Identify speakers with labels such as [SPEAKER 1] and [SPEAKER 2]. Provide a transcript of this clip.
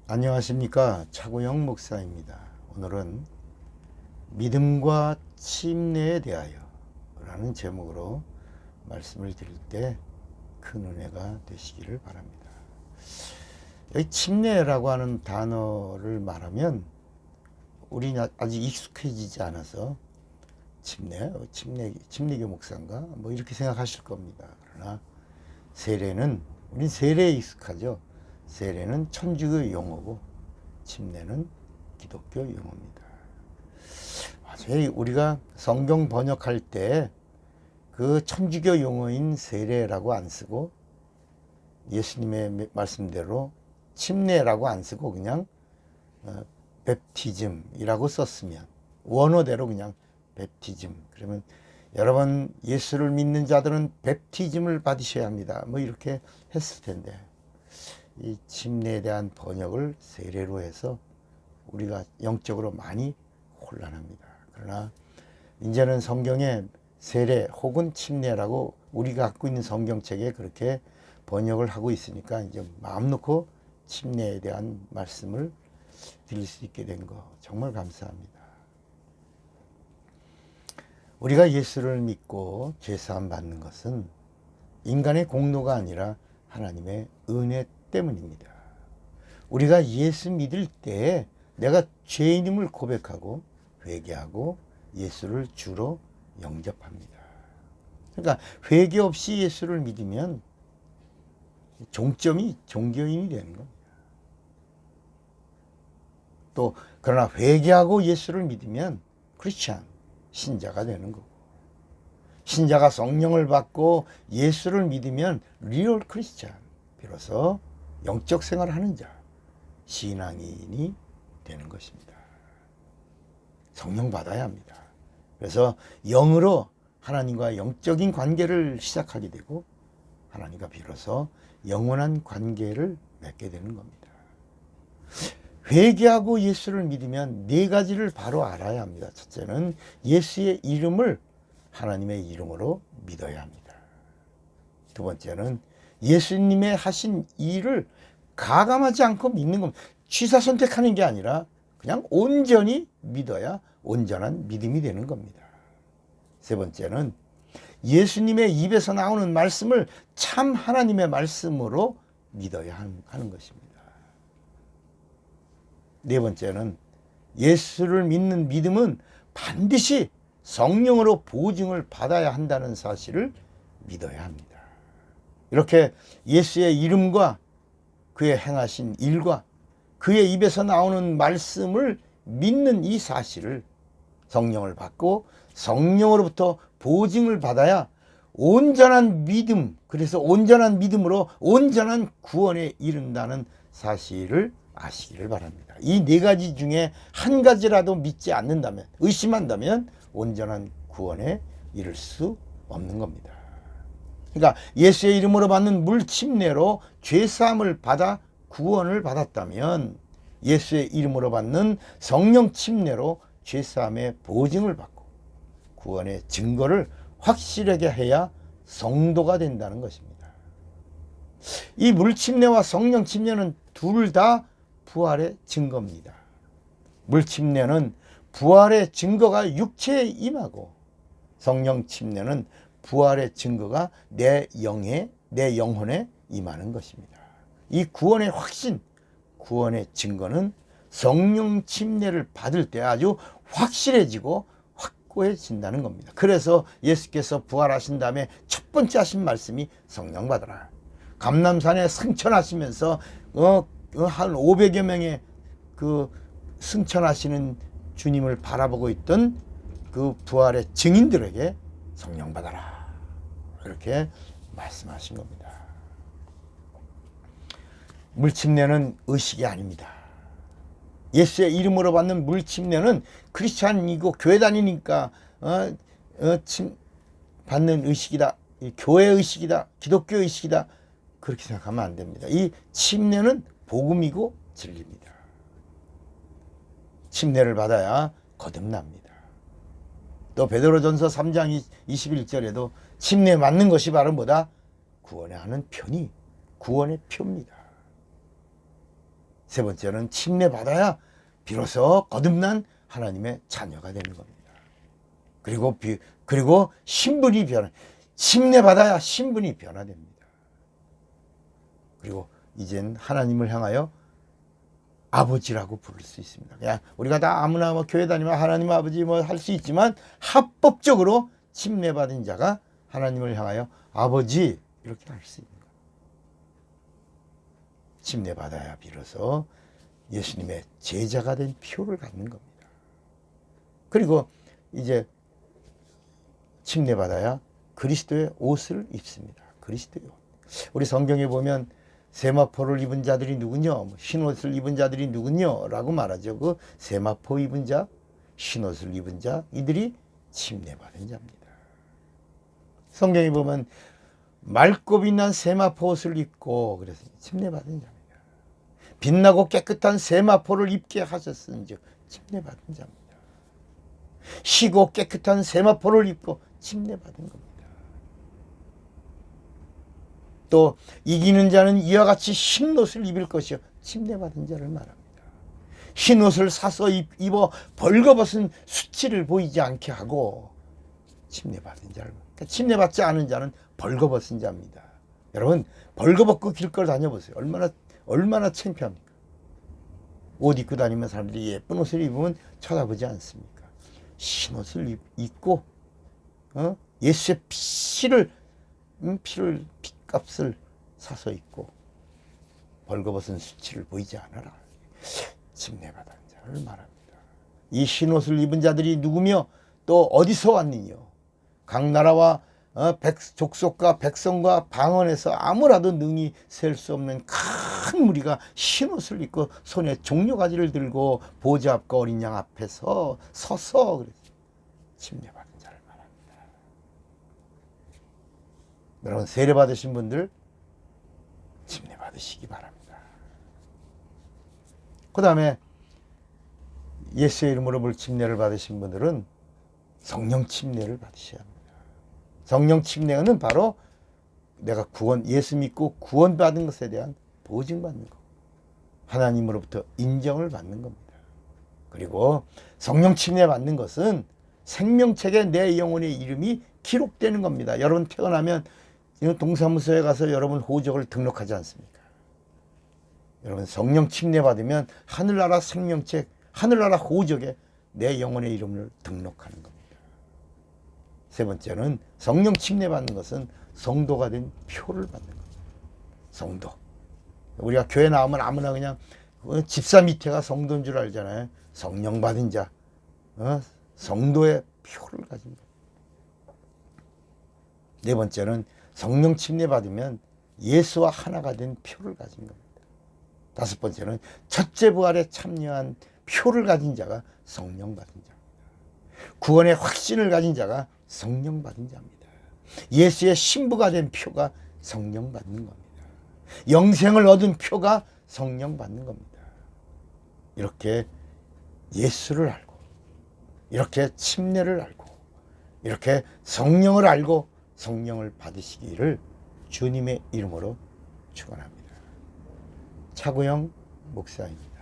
[SPEAKER 1] 안녕하십니까, 차구영 목사입니다. 오늘은 믿음과 침례에 대하여 라는 제목으로 말씀을 드릴 때 큰 은혜가 되시기를 바랍니다. 여기 침례라고 하는 단어를 말하면 우리는 아직 익숙해지지 않아서 침례교 목사인가 뭐 이렇게 생각하실 겁니다. 그러나 세례는, 우린 세례에 익숙하죠. 세례는 천주교 용어고 침례는 기독교 용어입니다. 저희 우리가 성경 번역할 때 그 천주교 용어인 세례라고 안 쓰고 예수님의 말씀대로 침례라고 안 쓰고 그냥 베프티즘이라고 썼으면, 원어대로 그냥 베프티즘, 그러면 여러분 예수를 믿는 자들은 베프티즘을 받으셔야 합니다, 뭐 이렇게 했을 텐데, 이 침례에 대한 번역을 세례로 해서 우리가 영적으로 많이 혼란합니다. 그러나 이제는 성경에 세례 혹은 침례라고 우리가 갖고 있는 성경책에 그렇게 번역을 하고 있으니까 이제 마음 놓고 침례에 대한 말씀을 드릴 수 있게 된 거 정말 감사합니다. 우리가 예수를 믿고 죄사함 받는 것은 인간의 공로가 아니라 하나님의 은혜 때문입니다. 우리가 예수 믿을 때 내가 죄인임을 고백하고 회개하고 예수를 주로 영접합니다. 그러니까 회개 없이 예수를 믿으면 종점이 종교인이 되는 겁니다. 또 그러나 회개하고 예수를 믿으면 크리스찬, 신자가 되는 거고, 신자가 성령을 받고 예수를 믿으면 리얼 크리스찬, 비로소 영적 생활을 하는 자, 신앙인이 되는 것입니다. 성령 받아야 합니다. 그래서 영으로 하나님과 영적인 관계를 시작하게 되고 하나님과 비로소 영원한 관계를 맺게 되는 겁니다. 회개하고 예수를 믿으면 네 가지를 바로 알아야 합니다. 첫째는 예수의 이름을 하나님의 이름으로 믿어야 합니다. 두 번째는 예수님의 하신 일을 가감하지 않고 믿는 겁니다. 취사 선택하는 게 아니라 그냥 온전히 믿어야 온전한 믿음이 되는 겁니다. 세 번째는 예수님의 입에서 나오는 말씀을 참 하나님의 말씀으로 믿어야 하는 것입니다. 네 번째는 예수를 믿는 믿음은 반드시 성령으로 보증을 받아야 한다는 사실을 믿어야 합니다. 이렇게 예수의 이름과 그의 행하신 일과 그의 입에서 나오는 말씀을 믿는 이 사실을, 성령을 받고 성령으로부터 보증을 받아야 온전한 믿음, 그래서 온전한 믿음으로 온전한 구원에 이른다는 사실을 아시기를 바랍니다. 이 네 가지 중에 한 가지라도 믿지 않는다면, 의심한다면 온전한 구원에 이를 수 없는 겁니다. 그러니까 예수의 이름으로 받는 물 침례로 죄사함을 받아 구원을 받았다면, 예수의 이름으로 받는 성령 침례로 죄사함의 보증을 받고 구원의 증거를 확실하게 해야 성도가 된다는 것입니다. 이 물 침례와 성령 침례는 둘 다 부활의 증거입니다. 물 침례는 부활의 증거가 육체에 임하고, 성령 침례는 부활의 증거가 내 영혼에 임하는 것입니다. 이 구원의 확신, 구원의 증거는 성령 침례를 받을 때 아주 확실해지고 확고해진다는 겁니다. 그래서 예수께서 부활하신 다음에 첫 번째 하신 말씀이 성령 받으라. 감람산에 승천하시면서 한 500여 명의 그 승천하시는 주님을 바라보고 있던 그 부활의 증인들에게 성령 받아라, 이렇게 말씀하신 겁니다. 물침례는 의식이 아닙니다. 예수의 이름으로 받는 물침례는 크리스찬이고 교회 다니니까 받는 의식이다, 교회 의식이다, 기독교 의식이다, 그렇게 생각하면 안 됩니다. 이 침례는 복음이고 진리입니다. 침례를 받아야 거듭납니다. 또 베드로전서 3장 21절에도 침례 맞는 것이 바로 뭐다? 구원에 하는 편이 구원의 표입니다. 세 번째는 침례받아야 비로소 거듭난 하나님의 자녀가 되는 겁니다. 그리고 신분이 침례받아야 신분이 변화됩니다. 그리고 이젠 하나님을 향하여 아버지라고 부를 수 있습니다. 그냥 우리가 다 아무나 뭐 교회 다니면 하나님 아버지 뭐 할 수 있지만 합법적으로 침례받은 자가 하나님을 향하여 아버지 이렇게 할 수 있는 거예요. 침례받아야 비로소 예수님의 제자가 된 표를 갖는 겁니다. 그리고 이제 침례받아야 그리스도의 옷을 입습니다. 그리스도의 옷. 우리 성경에 보면 세마포를 입은 자들이 누구냐? 흰옷을 입은 자들이 누구냐? 라고 말하죠. 그 세마포 입은 자, 흰옷을 입은 자, 이들이 침례받은 자입니다. 성경에 보면 맑고 빛난 세마포 옷을 입고 그래서 침례받은 자입니다. 빛나고 깨끗한 세마포를 입게 하셨은즉 침례받은 자입니다. 희고 깨끗한 세마포를 입고 침례받은 겁니다. 또 이기는 자는 이와 같이 흰 옷을 입을 것이요 침례받은 자를 말합니다. 흰 옷을 사서 입어 벌거벗은 수치를 보이지 않게 하고 침례받은 자를 그러니까 침례받지 않은 자는 벌거벗은 자입니다. 여러분 벌거벗고 길거리 다녀보세요. 얼마나 창피합니까? 옷 입고 다니면 사람들이 예쁜 옷을 입으면 쳐다보지 않습니까? 흰 옷을 입고 예수의 핏값을 사서 입고 벌거벗은 수치를 보이지 않아라. 침례받은 자를 말합니다. 이 흰 옷을 입은 자들이 누구며 또 어디서 왔느냐? 각 나라와 족속과 백성과 방언에서 아무라도 능히 셀 수 없는 큰 무리가 흰 옷을 입고 손에 종려가지를 들고 보좌 앞과 어린 양 앞에서 서서 그랬어요. 침례받은 자를 말합니다. 여러분 세례 받으신 분들 침례 받으시기 바랍니다. 그 다음에 예수의 이름으로 물 침례를 받으신 분들은 성령 침례를 받으셔야 합니다. 성령 침례는 바로 내가 예수 믿고 구원받은 것에 대한 보증받는 것, 하나님으로부터 인정을 받는 겁니다. 그리고 성령 침례 받는 것은 생명책에 내 영혼의 이름이 기록되는 겁니다. 여러분 태어나면 동사무소에 가서 여러분 호적을 등록하지 않습니까? 여러분 성령 침례 받으면 하늘나라 생명책, 하늘나라 호적에 내 영혼의 이름을 등록하는 겁니다. 세 번째는 성령 침례 받는 것은 성도가 된 표를 받는 겁니다. 성도. 우리가 교회 나오면 아무나 그냥 집사 밑에가 성도인 줄 알잖아요. 성령 받은 자, 성도의 표를 가진 것. 네 번째는 성령 침례 받으면 예수와 하나가 된 표를 가진 겁니다. 다섯 번째는 첫째 부활에 참여한 표를 가진 자가 성령 받은 자입니다. 구원의 확신을 가진 자가 성령 받은 자입니다. 예수의 신부가 된 표가 성령 받는 겁니다. 영생을 얻은 표가 성령 받는 겁니다. 이렇게 예수를 알고, 이렇게 침례를 알고, 이렇게 성령을 알고 성령을 받으시기를 주님의 이름으로 축원합니다. 차구영 목사입니다.